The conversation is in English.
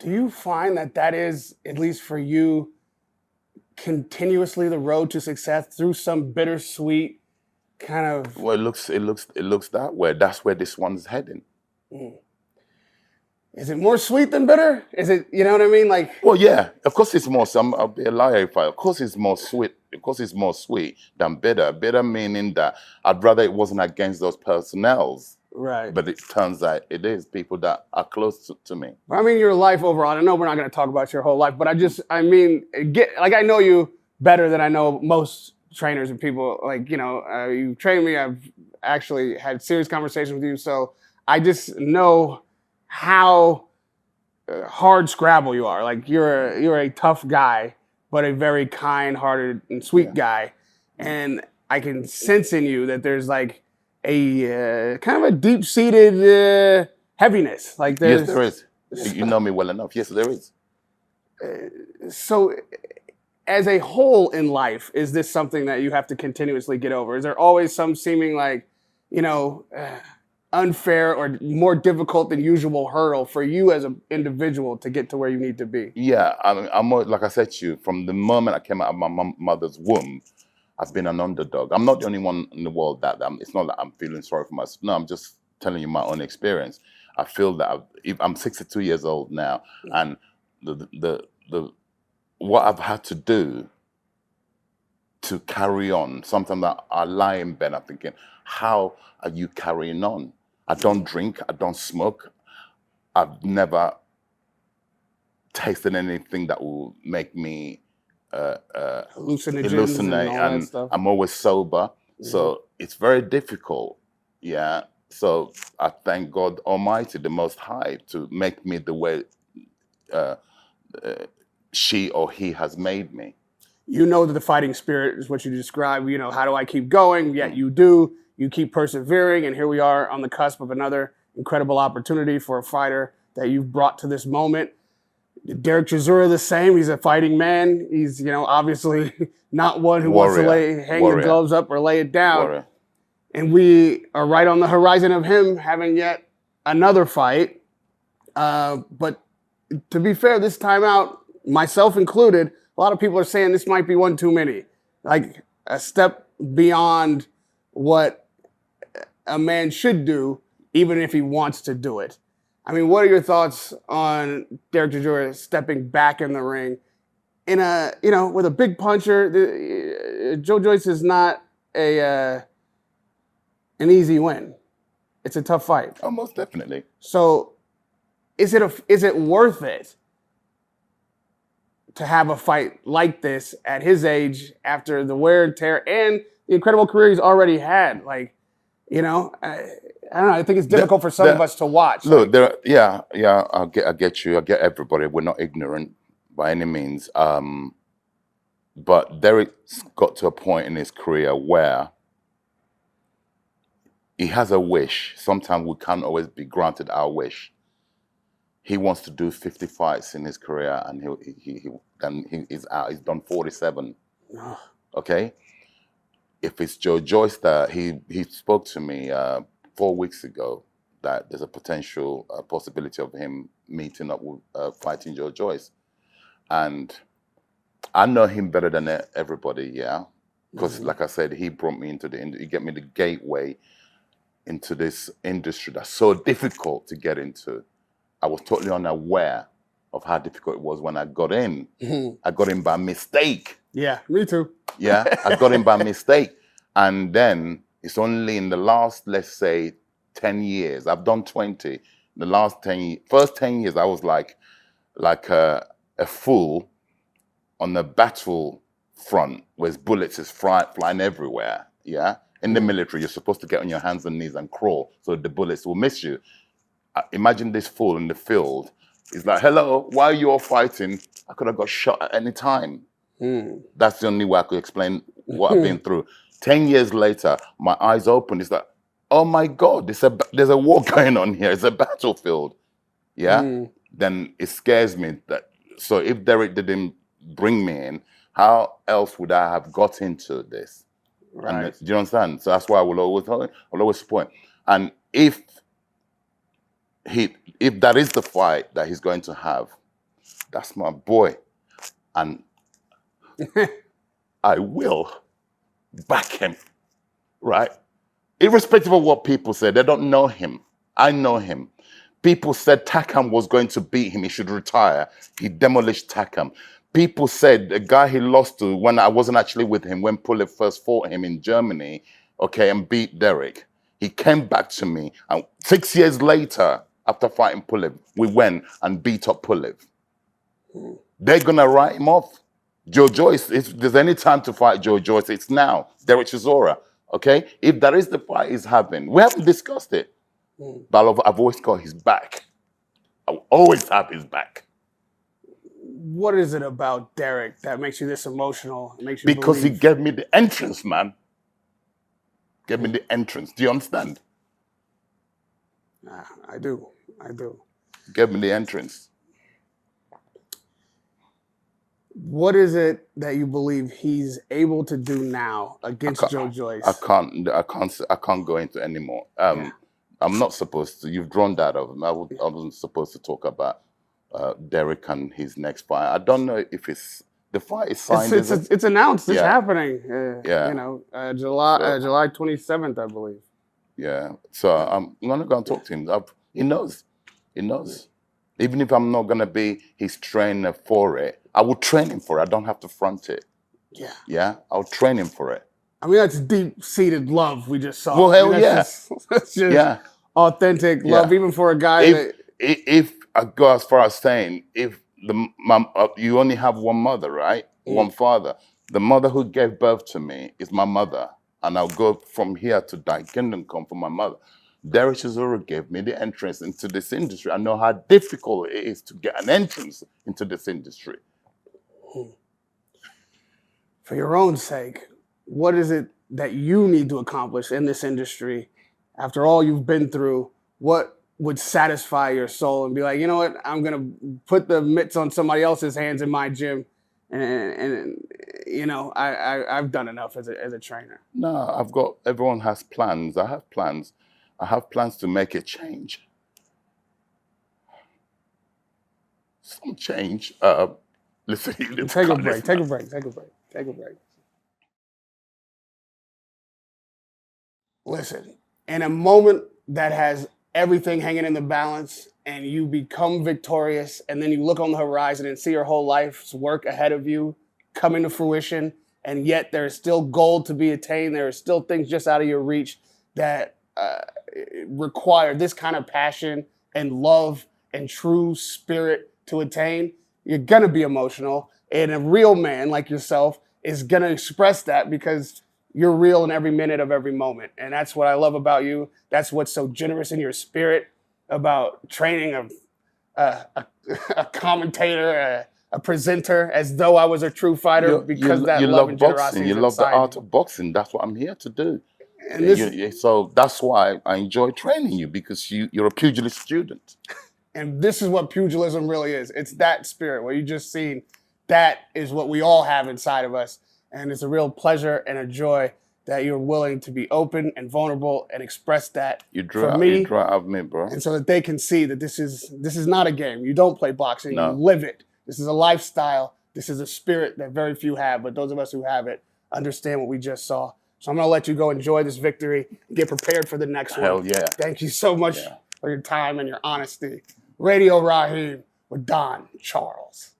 Do you find that is, at least for you, continuously the road to success through some bittersweet kind of? Well, it looks that way. That's where this one's heading. Is it more sweet than bitter? Is it, you know what I mean? Like, Well, yeah, of course it's more. I'll be a liar if I. Of course it's more sweet. Of course it's more sweet than bitter. Bitter meaning that I'd rather it wasn't against those personnels. right. But it turns out it is people that are close to me. I mean, your life overall. I know we're not going to talk about your whole life, but I mean, I know you better than I know most trainers and people. Like, you trained me. I've actually had serious conversations with you, so I just know how hard scrabble you are. Like, you're a tough guy, but a very kind-hearted and sweet guy, and I can sense in you that there's like a kind of a deep-seated heaviness. Like, Yes, there is. You know me well enough. Yes, there is. So, as a whole in life, is this something that you have to continuously get over? Is there always some seeming like, unfair or more difficult than usual hurdle for you as an individual to get to where you need to be? Yeah, I'm more, like I said to you, from the moment I came out of my mother's womb, I've been an underdog. I'm not the only one in the world that it's not that I'm feeling sorry for myself. No, I'm just telling you my own experience. I feel that I'm 62 years old now, and the what I've had to do to carry on. Sometimes I lie in bed, I'm thinking, how are you carrying on? I don't drink, I don't smoke. I've never tasted anything that will make me Hallucinate and I'm always sober. So it's very difficult. Yeah. So I thank God Almighty, the Most High, to make me the way she or he has made me. You know that the fighting spirit is what you describe. How do I keep going? Yet you do. You keep persevering, and here we are on the cusp of another incredible opportunity for a fighter that you've brought to this moment. Derek Chisora, the same. He's a fighting man. He's, obviously not one who wants to hang the gloves up or lay it down. Warrior. And we are right on the horizon of him having yet another fight. But to be fair, this time out, myself included, a lot of people are saying this might be one too many. Like a step beyond what a man should do, even if he wants to do it. I mean, what are your thoughts on Derek Chisora stepping back in the ring in with a big puncher? Joe Joyce is not an easy win. It's a tough fight. Oh, most definitely. So, is it worth it to have a fight like this at his age after the wear and tear and the incredible career he's already had? Like, I don't know. I think it's difficult for some of us to watch. Look, I get you. I get everybody. We're not ignorant by any means. But Derek's got to a point in his career where he has a wish. Sometimes we can't always be granted our wish. He wants to do 50 fights in his career, and he's out. He's done 47. Okay. If it's Joe Joyce that he spoke to me 4 weeks ago that there's a potential possibility of him meeting up with fighting Joe Joyce, and I know him better than everybody, yeah, because like I said, he brought me into he get me the gateway into this industry that's so difficult to get into. I was totally unaware of how difficult it was when I got in. I got in by mistake. Yeah, me too. Yeah, I got in by mistake. And then it's only in the last, let's say, 10 years, I've done 20. In the last first 10 years, I was like a fool on the battle front where bullets is flying everywhere. Yeah, in the military, you're supposed to get on your hands and knees and crawl so the bullets will miss you. Imagine this fool in the field. He's like, hello, why are you all fighting? I could have got shot at any time. That's the only way I could explain what I've been through. 10 years later, my eyes opened. It's like, oh my God, there's a war going on here. It's a battlefield. Yeah? Then it scares me. So if Derek didn't bring me in, how else would I have got into this? Right. Do you understand? So that's why I will always support. And if that is the fight that he's going to have, That's my boy. And I will back him, right? Irrespective of what people say, they don't know him. I know him. People said Takam was going to beat him. He should retire. He demolished Takam. People said the guy he lost to when I wasn't actually with him, when Pulev first fought him in Germany, okay, and beat Derek. He came back to me. And 6 years later, after fighting Pulev, we went and beat up Pulev. They're going to write him off. Joe Joyce, if there's any time to fight Joe Joyce, it's now. Derek Chisora, okay? If that is the fight he's having, we haven't discussed it. But I've always got his back. I will always have his back. What is it about Derek that makes you this emotional? It makes you Because believe? he gave me the entrance, man. Gave me the entrance. Do you understand? I do. I do. Gave me the entrance. What is it that you believe he's able to do now against Joe Joyce? I can't go into any more. I'm not supposed to. You've drawn that out of him. I wasn't supposed to talk about Derek and his next fight. I don't know if the fight is signed. It's announced. It's happening. Yeah. You know, July 27th, I believe. Yeah. So I'm gonna go and talk to him. He knows. He knows. Even if I'm not gonna be his trainer for it, I will train him for it. I don't have to front it. Yeah. Yeah. I'll train him for it. I mean, that's deep-seated love we just saw. Well, hell that's just authentic love, even for a guy if I go as far as saying, if you only have one mother, right? One father. The mother who gave birth to me is my mother, and I'll go from here to thy kingdom come for my mother. Derek Chisora gave me the entrance into this industry. I know how difficult it is to get an entrance into this industry. For your own sake, what is it that you need to accomplish in this industry after all you've been through? What would satisfy your soul and be like, you know what, I'm going to put the mitts on somebody else's hands in my gym and you know, I've done enough as a trainer? No, everyone has plans. I have plans. I have plans to make a change. Some change. Listen, take a break. Listen, in a moment that has everything hanging in the balance and you become victorious and then you look on the horizon and see your whole life's work ahead of you coming to fruition, and yet there's still gold to be attained, there are still things just out of your reach that require this kind of passion and love and true spirit to attain, you're going to be emotional. And a real man like yourself is going to express that because you're real in every minute of every moment. And that's what I love about you. That's what's so generous in your spirit about training a commentator, a presenter, as though I was a true fighter because that love and generosity. You love the art of boxing. That's what I'm here to do. And so that's why I enjoy training you, because you're a pugilist student. And this is what pugilism really is. It's that spirit, what you just seen. That is what we all have inside of us. And it's a real pleasure and a joy that you're willing to be open and vulnerable and express that for me. You draw out me, bro. And so that they can see that this is not a game. You don't play boxing. No. You live it. This is a lifestyle. This is a spirit that very few have, but those of us who have it understand what we just saw. So I'm going to let you go enjoy this victory and get prepared for the next one. Hell yeah. Thank you so much for your time and your honesty. Radio Raheem with Don Charles.